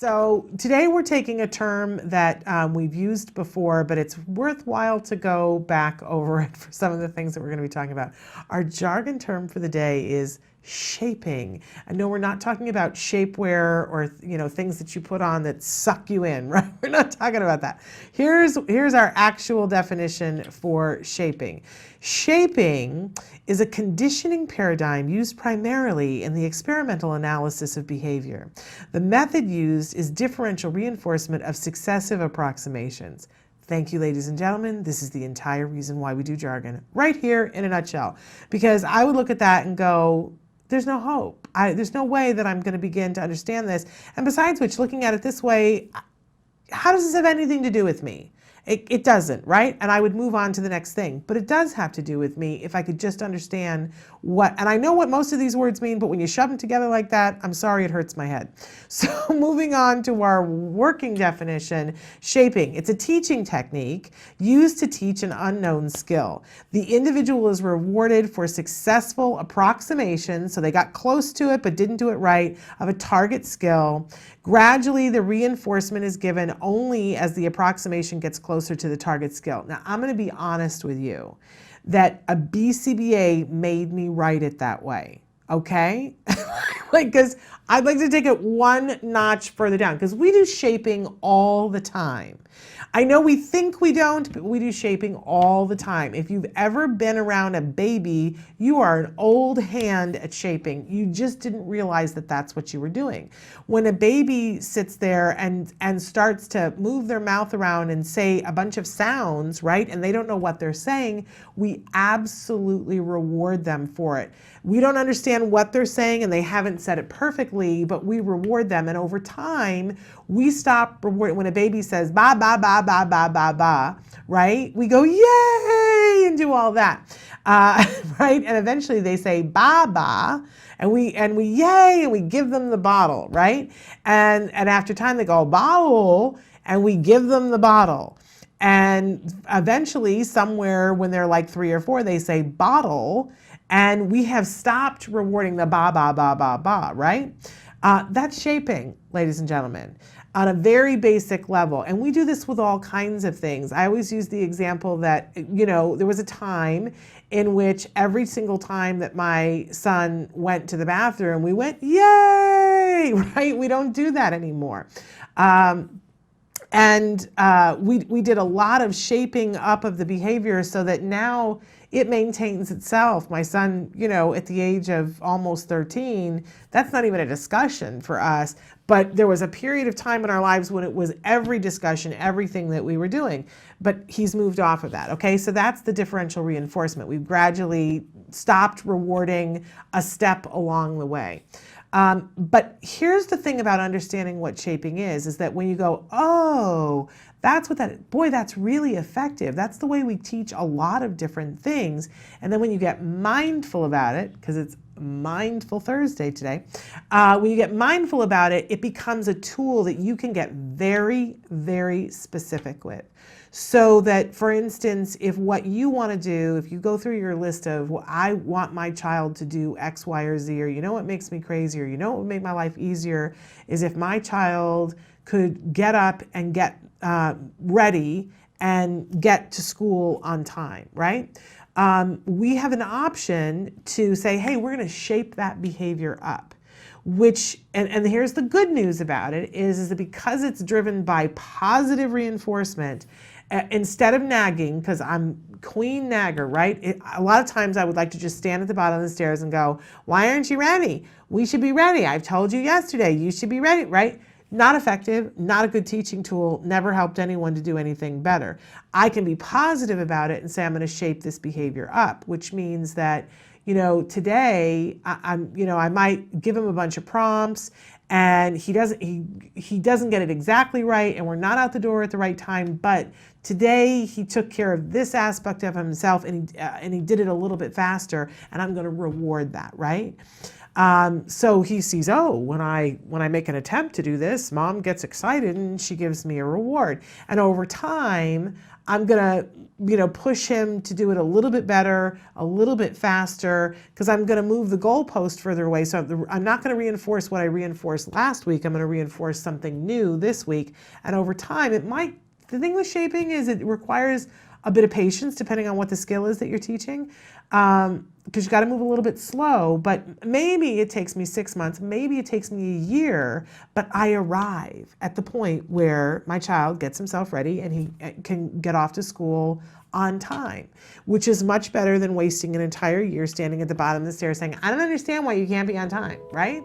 So today we're taking a term that we've used before, but it's worthwhile to go back over it for some of the things that we're going to be talking about. Our jargon term for the day is shaping. I know we're not talking about shapewear or things that you put on that suck you in, right? We're not talking about that. Here's our actual definition for shaping. Shaping is a conditioning paradigm used primarily in the experimental analysis of behavior. The method used is differential reinforcement of successive approximations. Thank you, ladies and gentlemen. This is the entire reason why we do jargon, right here in a nutshell. Because I would look at that and go, there's no hope. There's no way that I'm going to begin to understand this. And besides which, looking at it this way, how does this have anything to do with me? It doesn't, right? And I would move on to the next thing. But it does have to do with me if I could just understand what, and I know what most of these words mean, but when you shove them together like that, I'm sorry, it hurts my head. So moving on to our working definition, shaping. It's a teaching technique used to teach an unknown skill. The individual is rewarded for successful approximation, so they got close to it but didn't do it right, of a target skill. Gradually, the reinforcement is given only as the approximation gets closer to the target skill. Now, I'm going to be honest with you that a BCBA made me write it that way, okay? Because I'd like to take it one notch further down, because we do shaping all the time. I know we think we don't, but we do shaping all the time. If you've ever been around a baby, you are an old hand at shaping. You just didn't realize that that's what you were doing. When a baby sits there and starts to move their mouth around and say a bunch of sounds, right, and they don't know what they're saying, we absolutely reward them for it. We don't understand what they're saying and they haven't said it perfectly, but we reward them. And over time, we stop rewarding. When a baby says ba, ba, ba, ba, ba, ba, ba, right? We go, yay, and do all that, right? And eventually they say ba, ba, and we yay, and we give them the bottle, right? And after time they go bottle, and we give them the bottle. And eventually somewhere when they're like 3 or 4, they say bottle, and we have stopped rewarding the ba, ba, ba, ba, ba, right? That's shaping, ladies and gentlemen, on a very basic level. And we do this with all kinds of things. I always use the example that, there was a time in which every single time that my son went to the bathroom, we went, yay, right? We don't do that anymore. We did a lot of shaping up of the behavior so that now it maintains itself. My son, at the age of almost 13, that's not even a discussion for us. But there was a period of time in our lives when it was every discussion, everything that we were doing. But he's moved off of that, okay? So that's the differential reinforcement. We've gradually stopped rewarding a step along the way. But here's the thing about understanding what shaping is that when you go, oh, that's what that's really effective. That's the way we teach a lot of different things. And then when you get mindful about it, because it's Mindful Thursday today, when you get mindful about it, it becomes a tool that you can get very, very specific with. So that, for instance, if what you want to do, if you go through your list of, well, I want my child to do X, Y, or Z, or what makes me crazy, or what would make my life easier, is if my child could get up and get ready and get to school on time, right? We have an option to say, hey, we're going to shape that behavior up. Which, and here's the good news about it, is that because it's driven by positive reinforcement, instead of nagging, because I'm queen nagger, right? A lot of times I would like to just stand at the bottom of the stairs and go, why aren't you ready? We should be ready. I've told you yesterday, you should be ready, right? Not effective, not a good teaching tool, never helped anyone to do anything better. I can be positive about it and say, I'm going to shape this behavior up, which means that, today I might give him a bunch of prompts and he doesn't get it exactly right, and we're not out the door at the right time, but today he took care of this aspect of himself and he did it a little bit faster, and I'm going to reward that, right? So he sees, oh, when I make an attempt to do this, mom gets excited and she gives me a reward. And over time, I'm gonna, push him to do it a little bit better, a little bit faster, because I'm gonna move the goalpost further away. So I'm not gonna reinforce what I reinforced last week. I'm gonna reinforce something new this week. And over time, the thing with shaping is it requires a bit of patience depending on what the skill is that you're teaching. Because you got to move a little bit slow, but maybe it takes me 6 months, maybe it takes me a year, but I arrive at the point where my child gets himself ready and he can get off to school on time, which is much better than wasting an entire year standing at the bottom of the stairs saying, I don't understand why you can't be on time, right?